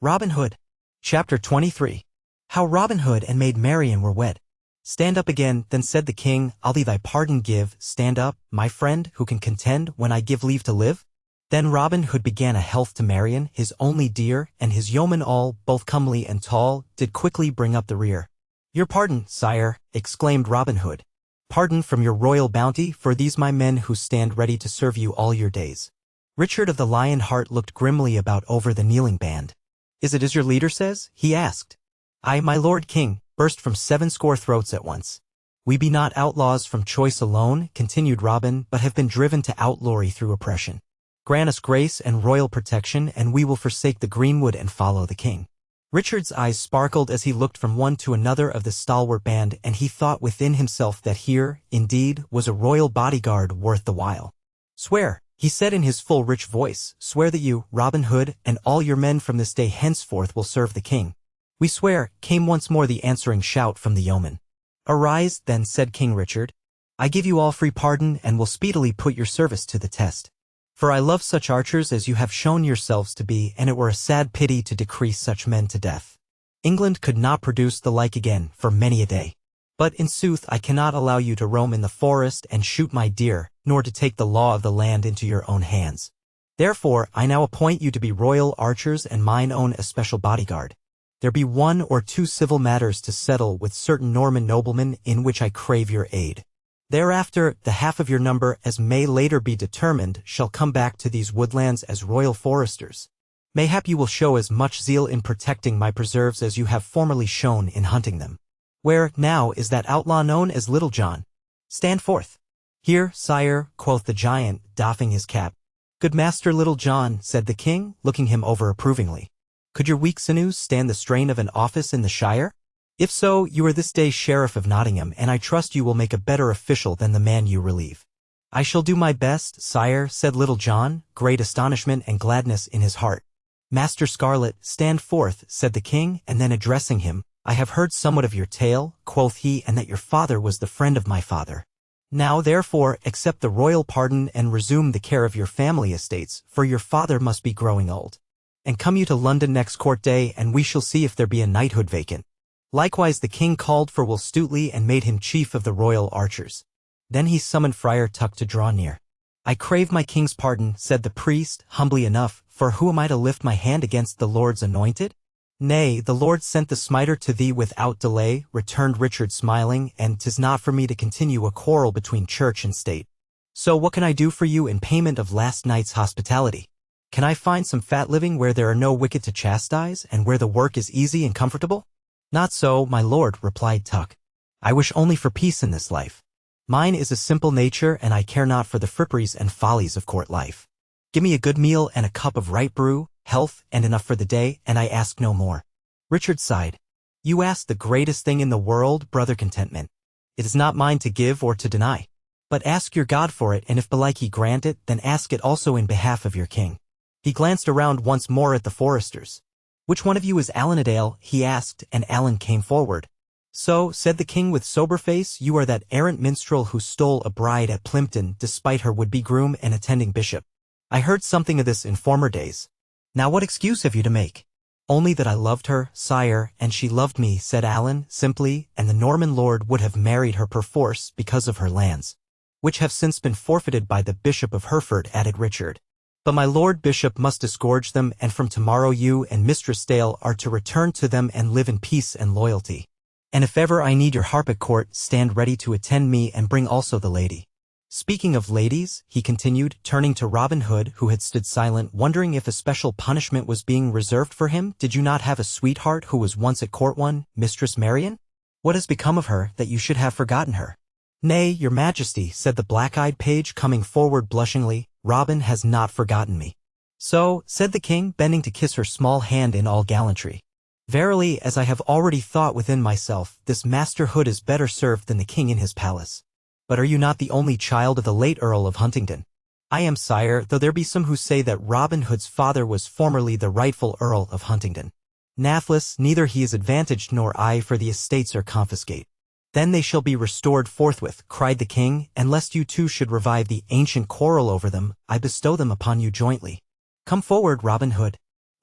Robin Hood. Chapter 23. How Robin Hood and Maid Marian were wed. Stand up again, then said the king, I'll thee thy pardon give. Stand up, my friend, who can contend when I give leave to live? Then Robin Hood began a health to Marian, his only dear, and his yeomen all, both comely and tall, did quickly bring up the rear. Your pardon, sire, exclaimed Robin Hood. Pardon from your royal bounty for these my men who stand ready to serve you all your days. Richard of the Lion Heart looked grimly about over the kneeling band. Is it as your leader says? He asked. Aye, my lord king, burst from 70 throats at once. We be not outlaws from choice alone, continued Robin, but have been driven to outlawry through oppression. Grant us grace and royal protection, and we will forsake the greenwood and follow the king. Richard's eyes sparkled as he looked from one to another of the stalwart band, and he thought within himself that here, indeed, was a royal bodyguard worth the while. Swear, he said in his full rich voice, swear that you, Robin Hood, and all your men from this day henceforth will serve the king. We swear, came once more the answering shout from the yeomen. Arise, then, said King Richard. I give you all free pardon, and will speedily put your service to the test. For I love such archers as you have shown yourselves to be, and it were a sad pity to decrease such men to death. England could not produce the like again for many a day. But in sooth I cannot allow you to roam in the forest and shoot my deer, nor to take the law of the land into your own hands. Therefore I now appoint you to be royal archers and mine own especial bodyguard. There be 1 or 2 civil matters to settle with certain Norman noblemen in which I crave your aid. Thereafter, the half of your number, as may later be determined, shall come back to these woodlands as royal foresters. Mayhap you will show as much zeal in protecting my preserves as you have formerly shown in hunting them. Where, now, is that outlaw known as Little John? Stand forth. Here, sire, quoth the giant, doffing his cap. Good master Little John, said the king, looking him over approvingly. Could your weak sinews stand the strain of an office in the shire? If so, you are this day sheriff of Nottingham, and I trust you will make a better official than the man you relieve. I shall do my best, sire, said Little John, great astonishment and gladness in his heart. Master Scarlet, stand forth, said the king, and then addressing him, I have heard somewhat of your tale, quoth he, and that your father was the friend of my father. Now, therefore, accept the royal pardon and resume the care of your family estates, for your father must be growing old. And come you to London next court day, and we shall see if there be a knighthood vacant. Likewise the king called for Will Stutely and made him chief of the royal archers. Then he summoned Friar Tuck to draw near. I crave my king's pardon, said the priest, humbly enough, for who am I to lift my hand against the Lord's anointed? Nay, the Lord sent the smiter to thee without delay, returned Richard smiling, and 'tis not for me to continue a quarrel between church and state. So what can I do for you in payment of last night's hospitality? Can I find some fat living where there are no wicked to chastise, and where the work is easy and comfortable? Not so, my lord, replied Tuck. I wish only for peace in this life. Mine is a simple nature, and I care not for the fripperies and follies of court life. Give me a good meal and a cup of right brew, health, and enough for the day, and I ask no more. Richard sighed. You ask the greatest thing in the world, brother Contentment. It is not mine to give or to deny. But ask your God for it, and if belike he grant it, then ask it also in behalf of your king. He glanced around once more at the foresters. Which one of you is Allan a Dale? He asked, and Allan came forward. So, said the king with sober face, you are that errant minstrel who stole a bride at Plympton despite her would-be groom and attending bishop. I heard something of this in former days. Now what excuse have you to make? Only that I loved her, sire, and she loved me, said Allan, simply, and the Norman lord would have married her perforce because of her lands, which have since been forfeited by the Bishop of Hereford, added Richard. But my lord bishop must disgorge them, and from tomorrow you and Mistress Dale are to return to them and live in peace and loyalty. And if ever I need your harp at court, stand ready to attend me and bring also the lady. Speaking of ladies, he continued, turning to Robin Hood, who had stood silent, wondering if a special punishment was being reserved for him. Did you not have a sweetheart who was once at court, one, Mistress Marian? What has become of her, that you should have forgotten her? Nay, your majesty, said the black-eyed page, coming forward blushingly, Robin has not forgotten me. So, said the king, bending to kiss her small hand in all gallantry. Verily, as I have already thought within myself, this Master Hood is better served than the king in his palace. But are you not the only child of the late Earl of Huntingdon? I am, sire, though there be some who say that Robin Hood's father was formerly the rightful Earl of Huntingdon. Nathless, neither he is advantaged nor I, for the estates are confiscate. Then they shall be restored forthwith, cried the king, and lest you two should revive the ancient quarrel over them, I bestow them upon you jointly. Come forward, Robin Hood.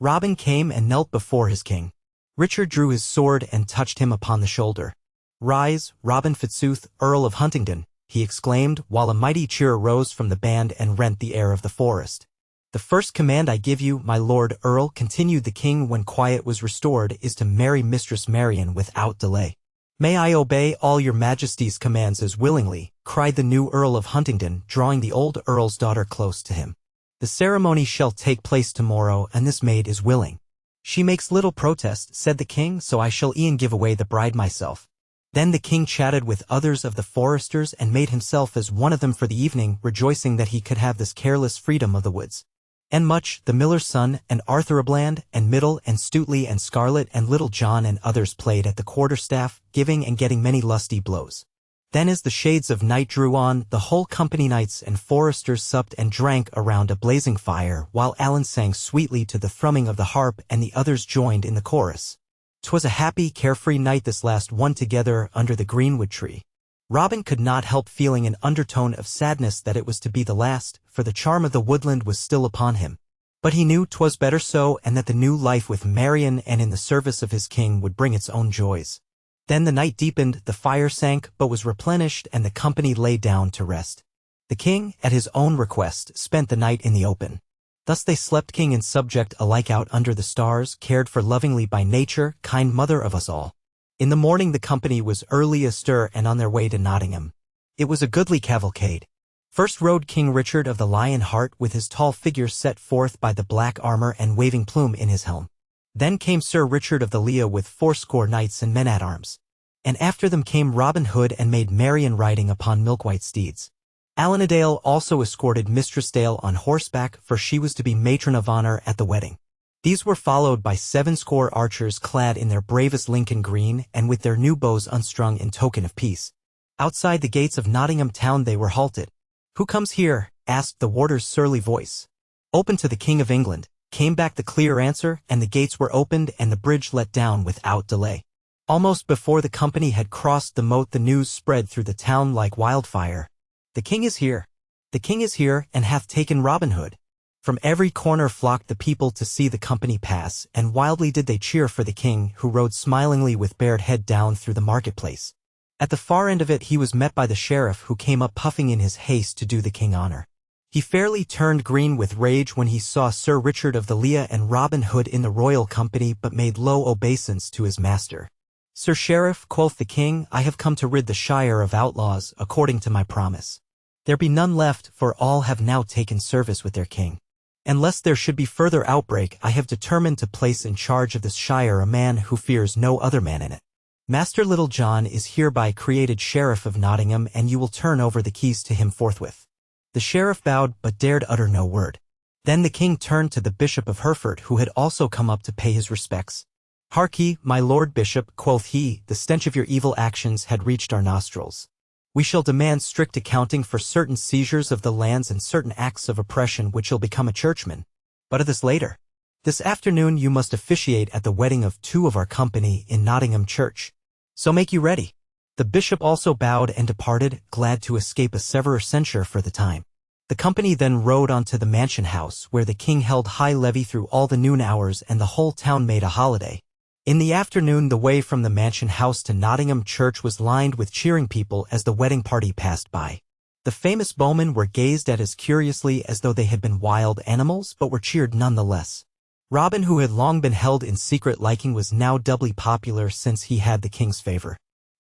Robin came and knelt before his king. Richard drew his sword and touched him upon the shoulder. "Rise, Robin Fitzooth, Earl of Huntingdon," he exclaimed, while a mighty cheer arose from the band and rent the air of the forest. "The first command I give you, my lord Earl," continued the king when quiet was restored, "is to marry Mistress Marian without delay." "May I obey all your majesty's commands as willingly," cried the new Earl of Huntingdon, drawing the old earl's daughter close to him. "The ceremony shall take place tomorrow, and this maid is willing." "She makes little protest," said the king, "so I shall e'en give away the bride myself." Then the king chatted with others of the foresters and made himself as one of them for the evening, rejoicing that he could have this careless freedom of the woods. And Much, the miller's son, and Arthur a Bland, and Middle, and Stuteley, and Scarlet, and Little John, and others played at the quarterstaff, giving and getting many lusty blows. Then as the shades of night drew on, the whole company, knights and foresters, supped and drank around a blazing fire, while Alan sang sweetly to the thrumming of the harp, and the others joined in the chorus. 'Twas a happy, carefree night, this last one together under the greenwood tree. Robin could not help feeling an undertone of sadness that it was to be the last, for the charm of the woodland was still upon him. But he knew 'twas better so, and that the new life with Marian and in the service of his king would bring its own joys. Then the night deepened, the fire sank, but was replenished, and the company lay down to rest. The king, at his own request, spent the night in the open. Thus they slept, king and subject alike, out under the stars, cared for lovingly by nature, kind mother of us all. In the morning the company was early astir and on their way to Nottingham. It was a goodly cavalcade. First rode King Richard of the Lion Heart, with his tall figure set forth by the black armor and waving plume in his helm. Then came Sir Richard of the Lea with 80 knights and men-at-arms. And after them came Robin Hood and Maid Marian riding upon milk-white steeds. Alanadale also escorted Mistress Dale on horseback, for she was to be matron of honor at the wedding. These were followed by 70 archers clad in their bravest Lincoln green and with their new bows unstrung in token of peace. Outside the gates of Nottingham town they were halted. "Who comes here?" asked the warder's surly voice. "Open to the King of England," came back the clear answer, and the gates were opened and the bridge let down without delay. Almost before the company had crossed the moat, the news spread through the town like wildfire. "The king is here! The king is here, and hath taken Robin Hood!" From every corner flocked the people to see the company pass, and wildly did they cheer for the king, who rode smilingly with bared head down through the marketplace. At the far end of it he was met by the sheriff, who came up puffing in his haste to do the king honor. He fairly turned green with rage when he saw Sir Richard of the Lea and Robin Hood in the royal company, but made low obeisance to his master. "Sir Sheriff," quoth the king, "I have come to rid the shire of outlaws, according to my promise. There be none left, for all have now taken service with their king. And lest there should be further outbreak, I have determined to place in charge of this shire a man who fears no other man in it. Master Little John is hereby created Sheriff of Nottingham, and you will turn over the keys to him forthwith." The sheriff bowed, but dared utter no word. Then the king turned to the Bishop of Hereford, who had also come up to pay his respects. "Hark ye, my lord bishop," quoth he, "the stench of your evil actions had reached our nostrils. We shall demand strict accounting for certain seizures of the lands and certain acts of oppression which shall become a churchman. But of this later. This afternoon you must officiate at the wedding of 2 of our company in Nottingham church. So make you ready." The bishop also bowed and departed, glad to escape a severer censure for the time. The company then rode on to the mansion house, where the king held high levee through all the noon hours, and the whole town made a holiday. In the afternoon the way from the mansion house to Nottingham church was lined with cheering people as the wedding party passed by. The famous bowmen were gazed at as curiously as though they had been wild animals, but were cheered none the less. Robin, who had long been held in secret liking, was now doubly popular since he had the king's favor.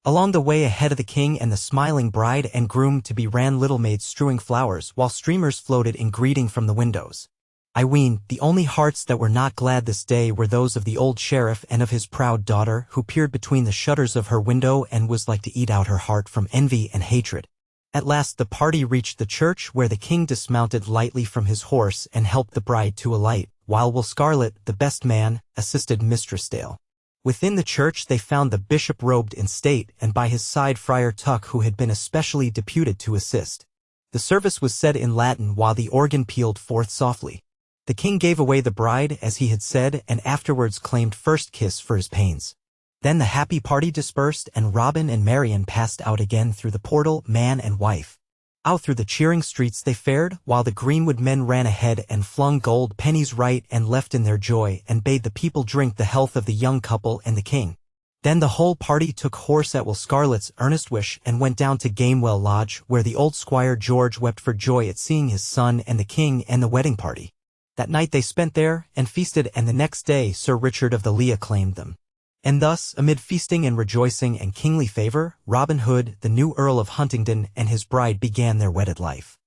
Along the way ahead of the king and the smiling bride and groom to be ran little maids strewing flowers, while streamers floated in greeting from the windows. I ween, the only hearts that were not glad this day were those of the old sheriff and of his proud daughter, who peered between the shutters of her window and was like to eat out her heart from envy and hatred. At last the party reached the church, where the king dismounted lightly from his horse and helped the bride to alight, while Will Scarlet, the best man, assisted Mistress Dale. Within the church they found the bishop robed in state, and by his side Friar Tuck, who had been especially deputed to assist. The service was said in Latin while the organ pealed forth softly. The king gave away the bride, as he had said, and afterwards claimed first kiss for his pains. Then the happy party dispersed, and Robin and Marian passed out again through the portal, man and wife. Out through the cheering streets they fared, while the greenwood men ran ahead and flung gold pennies right and left in their joy and bade the people drink the health of the young couple and the king. Then the whole party took horse at Will Scarlet's earnest wish and went down to Gamewell Lodge, where the old Squire George wept for joy at seeing his son and the king and the wedding party. That night they spent there and feasted, and the next day Sir Richard of the Lea claimed them. And thus, amid feasting and rejoicing and kingly favor, Robin Hood, the new Earl of Huntingdon, and his bride began their wedded life.